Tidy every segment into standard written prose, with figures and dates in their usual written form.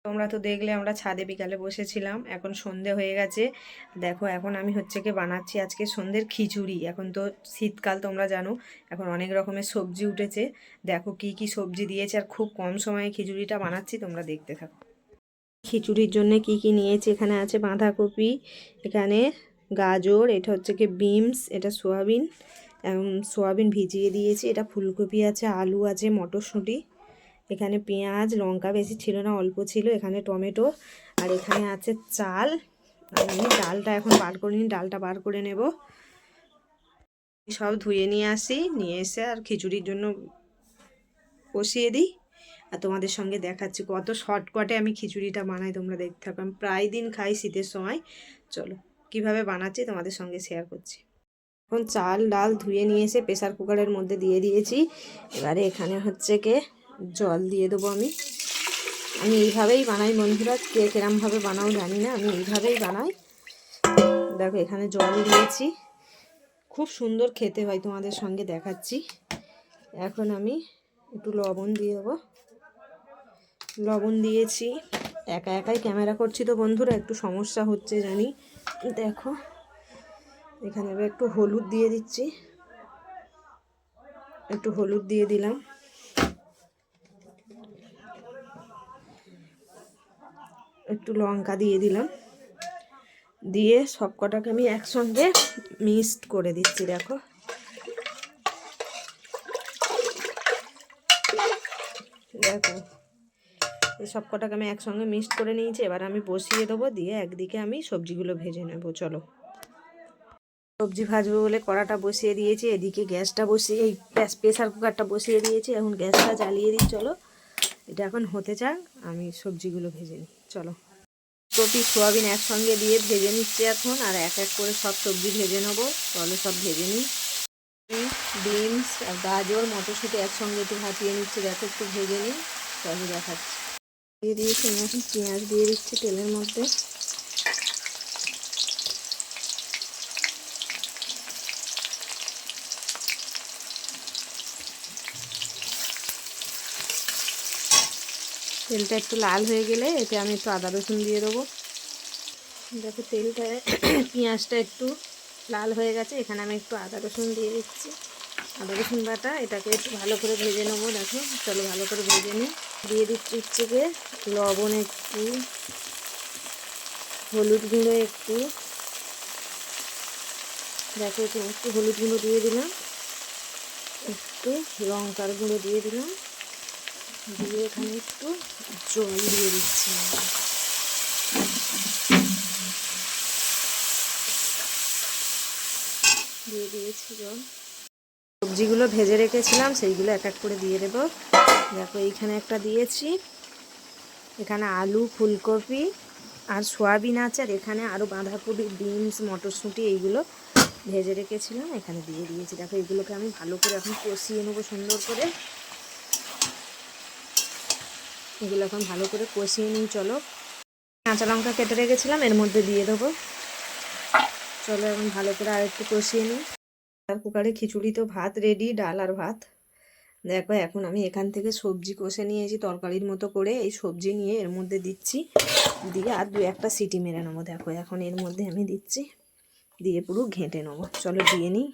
তোমরা তো দেখলে আমরা ছাদে বিকালে বসেছিলাম, এখন সন্ধে হয়ে গেছে। দেখো এখন আমি কি বানাচ্ছি আজকে সন্ধ্যের খিচুড়ি। এখন তো শীতকাল তোমরা জানো, এখন অনেক রকমের সবজি উঠেছে। দেখো কি কি সবজি দিয়েছে, আর খুব কম সময়ে খিচুড়িটা বানাচ্ছি, তোমরা দেখতে থাকো। খিচুড়ির জন্য কি কি নিয়েছি, এখানে আছে বাঁধাকপি, এখানে গাজর, এটা কি বিনস, এটা সোয়াবিন, সোয়াবিন ভিজিয়ে দিয়েছি, এটা ফুলকপি আছে, আলু আছে, মটরশুঁটি, এখানে পেঁয়াজ, লঙ্কা বেশি ছিল না, অল্প ছিল, এখানে টমেটো, আর এখানে আছে চাল। আর আমি ডালটা এখন বার করিনি, ডালটা বার করে নেব। সব ধুয়ে নিয়ে আসি, নিয়ে এসে আর খিচুড়ির জন্য বসিয়ে দিই। আর তোমাদের সঙ্গে দেখাচ্ছি কত শর্টকাটে আমি খিচুড়িটা বানাই, তোমরা দেখতে থাকো। আমি প্রায় দিন খাই শীতের সময়। চলো কিভাবে বানাচ্ছি তোমাদের সঙ্গে শেয়ার করছি। এখন চাল ডাল ধুয়ে নিয়ে এসে প্রেসার কুকারের মধ্যে দিয়ে দিয়েছি। এবারে এখানে জল দিয়ে দেবো। আমি এইভাবেই বানাই বন্ধুরা, কে কিরমভাবে বানাও জানি না, আমি এইভাবেই বানাই। দেখো এখানে জল দিয়েছি, খুব সুন্দর খেতে হয়, তোমাদের সঙ্গে দেখাচ্ছি। এখন আমি একটু লবণ দিয়ে দেবো। লবণ দিয়েছি, একা একাই ক্যামেরা করছি তো বন্ধুরা, একটু সমস্যা হচ্ছে জানি। দেখো এখানে এবার একটু হলুদ দিয়ে দিচ্ছি, একটু হলুদ দিয়ে দিলাম, একটু লঙ্কা দিয়ে দিলাম, দিয়ে সব কটাকে আমি একসঙ্গে মিক্সড করে দিচ্ছি। দেখো দেখো এই সব কটাকে আমি একসঙ্গে মিক্সড করে নিয়েছি। এবার আমি বসিয়ে দেবো, দিয়ে একদিকে আমি সবজিগুলো ভেজে নেব। চলো সবজি ভাজবো বলে কড়াটা বসিয়ে দিয়েছি, এদিকে গ্যাসটা বসিয়ে এই প্রেসার কুকারটা বসিয়ে দিয়েছি, এখন গ্যাসটা জ্বালিয়ে দিই। চলো এটা এখন হতে চাক, আমি সবজিগুলো ভেজে নিই। চলো কপি সোয়াবিন একসঙ্গে দিয়ে ভেজে নিচ্ছি এখন, আর এক এক করে সব সবজি ভেজে নেবো। চলো সব ভেজে নিই। বিনস আর গাজর মটরশুঁটি একসঙ্গে একটু ভাজিয়ে নিচ্ছি। দেখো একটু ভেজে নিই, চলো দেখাচ্ছি। দিয়ে দিয়েছি, আমি এখন পেঁয়াজ দিয়ে দিচ্ছি তেলের মধ্যে। তেলটা একটু লাল হয়ে গেলে এতে আমি একটু আদা রসুন দিয়ে দেবো। দেখো তেলটা পেঁয়াজটা একটু লাল হয়ে গেছে, এখানে আমি একটু আদা রসুন দিয়ে দিচ্ছি, আদা রসুন বাটা। এটাকে একটু ভালো করে ভেজে নেবো। দেখো চলো ভালো করে ভেজে নিই। দিয়ে দিচ্ছি লবণ একটু, হলুদ গুঁড়ো একটু, দেখো একটু হলুদ গুঁড়ো দিয়ে দিলাম, একটু লঙ্কার গুঁড়ো দিয়ে দিলাম, দিয়ে এখানে একটু জল দিয়ে দিচ্ছি। দিয়ে দিয়েছি জল। সবজিগুলো ভেজে রেখেছিলাম সেইগুলো এক এক করে দিয়ে দেবো। দেখো এইখানে একটা দিয়েছি, এখানে আলু ফুলকপি আর সোয়াবিন আছে, আর এখানে আরও বাঁধাকপি বিনস মটরশুঁটি এইগুলো ভেজে রেখেছিলাম, এখানে দিয়ে দিয়েছি। দেখো এগুলোকে আমি ভালো করে এখন কষিয়ে নেবো সুন্দর করে। এগুলো এখন ভালো করে কষিয়ে নিই। চলো কাঁচা লঙ্কা কেটে রেখেছিলাম এর মধ্যে দিয়ে দেবো। চলো এখন ভালো করে আর একটু কষিয়ে নিই। আর কুকারে খিচুড়ি তো ভাত রেডি, ডাল আর ভাত। দেখো এখন আমি এখান থেকে সবজি কষে নিয়েছি তরকারির মতো করে, এই সবজি নিয়ে এর মধ্যে দিচ্ছি, দিয়ে আর দু একটা সিটি মেরে নেবো। দেখো এখন এর মধ্যে আমি দিচ্ছি, দিয়ে পুরো ঘেঁটে নেবো। চলো দিয়ে নিই।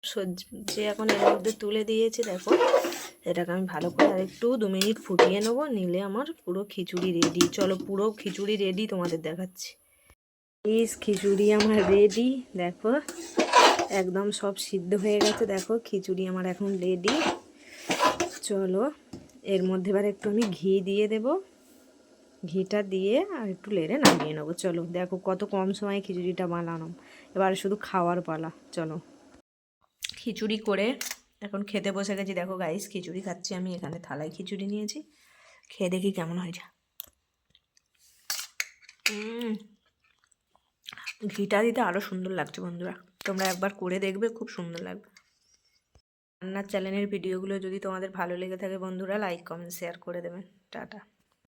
সবজি এখন এর মধ্যে তুলে দিয়েছি। দেখো এটাকে আমি ভালো করে আর একটু 2 মিনিট ফুটিয়ে নেবো, নিলে আমার পুরো খিচুড়ি রেডি। চলো পুরো খিচুড়ি রেডি তোমাদের দেখাচ্ছি। খিচুড়ি আমার রেডি। দেখো একদম সব সিদ্ধ হয়ে গেছে। দেখো খিচুড়ি আমার এখন রেডি। চলো এর মধ্যে এবার একটু আমি ঘি দিয়ে দেব, ঘিটা দিয়ে আর একটু লেড়ে নামিয়ে নেবো। চলো দেখো কত কম সময়ে খিচুড়িটা বানালাম, এবার শুধু খাওয়ার পালা। চলো খিচুড়ি করে এখন খেতে বসে গেছি। দেখো গাইস খিচুড়ি খাচ্ছি আমি, এখানে থালায় খিচুড়ি নিয়েছি, খেয়ে দেখি কেমন হয়েছে। ঘিটা দিতে আরও সুন্দর লাগছে বন্ধুরা, তোমরা একবার করে দেখবে, খুব সুন্দর লাগবে। রান্নার চ্যানেলের ভিডিওগুলো যদি তোমাদের ভালো লেগে থাকে বন্ধুরা, লাইক কমেন্ট শেয়ার করে দেবেন। টাটা।